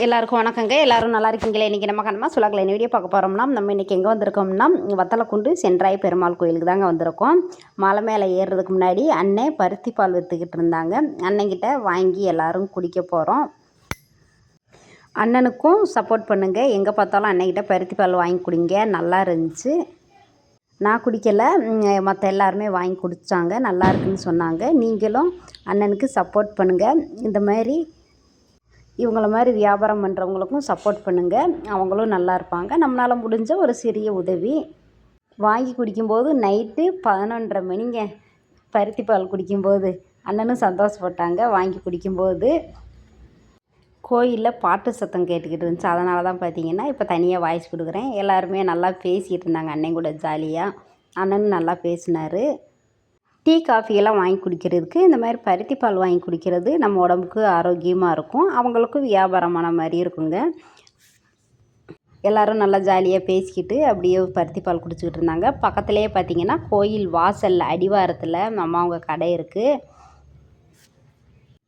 எல்லாருக்கும் வணக்கங்க. எல்லாரும் நல்லா இருக்கீங்களே? இன்றைக்கி நம்ம கண்ணமாக சொல்லக்கல என்ன வீடியோ பார்க்க போகிறோம்னா, நம்ம இன்றைக்கி எங்கே வந்திருக்கோம்னா வத்தலக்குண்டு சென்றாய் பெருமாள் கோயிலுக்கு தாங்க வந்திருக்கோம். மலை மேலே ஏறுறதுக்கு முன்னாடி அண்ணன் பருத்தி பால் விற்றுக்கிட்டு இருந்தாங்க. அண்ணன்கிட்ட வாங்கி எல்லோரும் குடிக்க போகிறோம். அண்ணனுக்கும் சப்போர்ட் பண்ணுங்கள். எங்கே பார்த்தாலும் அண்ணன்கிட்ட பருத்தி பால் வாங்கி குடிங்க, நல்லா இருந்துச்சு. நான் குடிக்கலை, மற்ற எல்லாருமே வாங்கி குடித்தாங்க, நல்லா இருக்குன்னு சொன்னாங்க. நீங்களும் அண்ணனுக்கு சப்போர்ட் பண்ணுங்கள். இந்த மாதிரி இவங்கள மாதிரி வியாபாரம் பண்ணுறவங்களுக்கும் சப்போர்ட் பண்ணுங்கள். அவங்களும் நல்லா இருப்பாங்க. நம்மளால் முடிஞ்ச ஒரு சிறிய உதவி. வாங்கி குடிக்கும்போது நைட்டு 11:30 மணிங்க பருத்தி பால் குடிக்கும்போது. அண்ணனும் சந்தோஷப்பட்டாங்க வாங்கி குடிக்கும்போது. கோயிலில் பாட்டு சத்தம் கேட்டுக்கிட்டு இருந்துச்சு. அதனால தான் பார்த்தீங்கன்னா இப்போ தனியாக வாய்ஸ் கொடுக்குறேன். எல்லாருமே நல்லா பேசிகிட்டு இருந்தாங்க அண்ணன் கூட ஜாலியாக. அண்ணனும் நல்லா பேசினார். டீ காஃபியெல்லாம் வாங்கி குடிக்கிறதுக்கு இந்த மாதிரி பருத்தி பால் வாங்கி குடிக்கிறது நம்ம உடம்புக்கு ஆரோக்கியமாக இருக்கும். அவங்களுக்கும் வியாபாரமான மாதிரி இருக்குங்க. எல்லோரும் நல்லா ஜாலியாக பேசிக்கிட்டு அப்படியே பருத்தி பால் குடிச்சிக்கிட்டு இருந்தாங்க. பக்கத்துலேயே பார்த்திங்கன்னா கோயில் வாசலில் அடிவாரத்தில் அம்மாவுங்க கடை இருக்குது.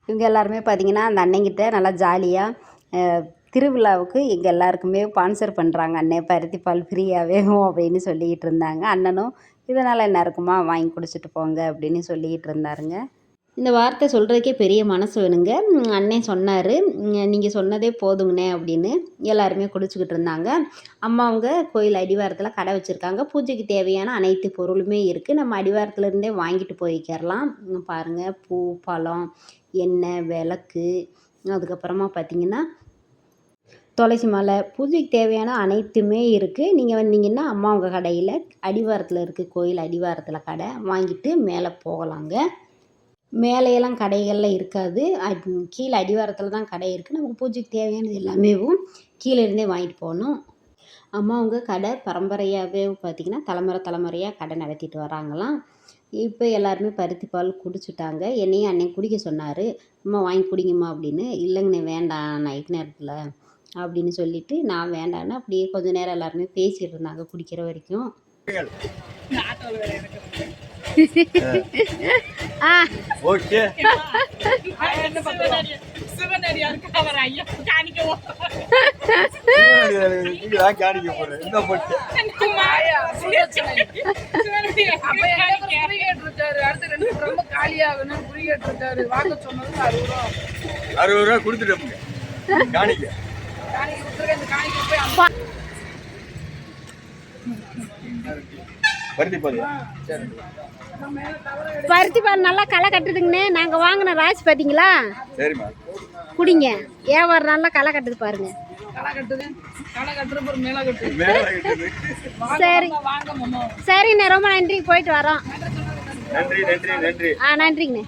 இவங்க எல்லாருமே பார்த்திங்கன்னா அந்த அண்ணங்கிட்ட நல்லா ஜாலியாக திருவிழாவுக்கு எங்கள் எல்லாருக்குமே ஸ்பான்சர் பண்ணுறாங்க. அண்ணன் பருத்தி பால் ஃப்ரீயாகவே அப்படின்னு சொல்லிக்கிட்டு இருந்தாங்க. அண்ணனும் இதனால் என்ன இருக்குமா, வாங்கி குடிச்சிட்டு போங்க அப்படின்னு சொல்லிக்கிட்டு இருந்தாருங்க. இந்த வார்த்தை சொல்கிறதுக்கே பெரிய மனசு வேணுங்க. அண்ணன் சொன்னார், நீங்கள் சொன்னதே போதுங்கண்ணே அப்படின்னு. எல்லாருமே குடிச்சிக்கிட்டு இருந்தாங்க. அம்மாவுங்க கோயில் அடிவாரத்தில் கடை வச்சுருக்காங்க. பூஜைக்கு தேவையான அனைத்து பொருளுமே இருக்குது. நம்ம அடிவாரத்துலேருந்தே வாங்கிட்டு போய்க்கிறலாம். பாருங்கள், பூ, பழம், எண்ணெய், விளக்கு, அதுக்கப்புறமா பார்த்திங்கன்னா துளசி மாலை, பூஜைக்கு தேவையான அனைத்துமே இருக்குது. நீங்கள் வந்தீங்கன்னா அம்மாவுங்க கடையில் அடிவாரத்தில் இருக்குது. கோயில் அடிவாரத்தில் கடை. வாங்கிட்டு மேலே போகலாங்க. மேலையெல்லாம் கடைகளில் இருக்காது. கீழே அடிவாரத்தில் தான் கடை இருக்குது. நமக்கு பூஜைக்கு தேவையானது எல்லாமே கீழே இருந்தே வாங்கிட்டு போகணும். அம்மாவுங்க கடை பரம்பரையாகவே பார்த்திங்கன்னா தலைமுறையாக கடை நடத்திட்டு வராங்களாம். இப்போ எல்லாருமே பருத்தி பால் குடிச்சிட்டாங்க. என்னையும் அண்ணன் குடிக்க சொன்னார். அம்மா வாங்கி குடிங்கம்மா அப்படின்னு. இல்லைங்கண்ணே வேண்டாம் நைட் நேரத்தில் அப்படின்னு சொல்லிட்டு நான் வேண்டான்னு அப்படியே கொஞ்சம் நேரம் எல்லாருமே பேசிகிட்டு இருந்தாங்க குடிக்கிற வரைக்கும். பருத்தி பால் நல்லா களை கட்டுதுங்கண்ணே. நாங்கள் வாங்கின ராசி பார்த்தீங்களா? குடிங்க. வியாபாரம் நல்லா களை கட்டுது பாருங்க. சரி சரிண்ணே, ரொம்ப நன்றி. போயிட்டு வரோம். நன்றிங்கண்ணே.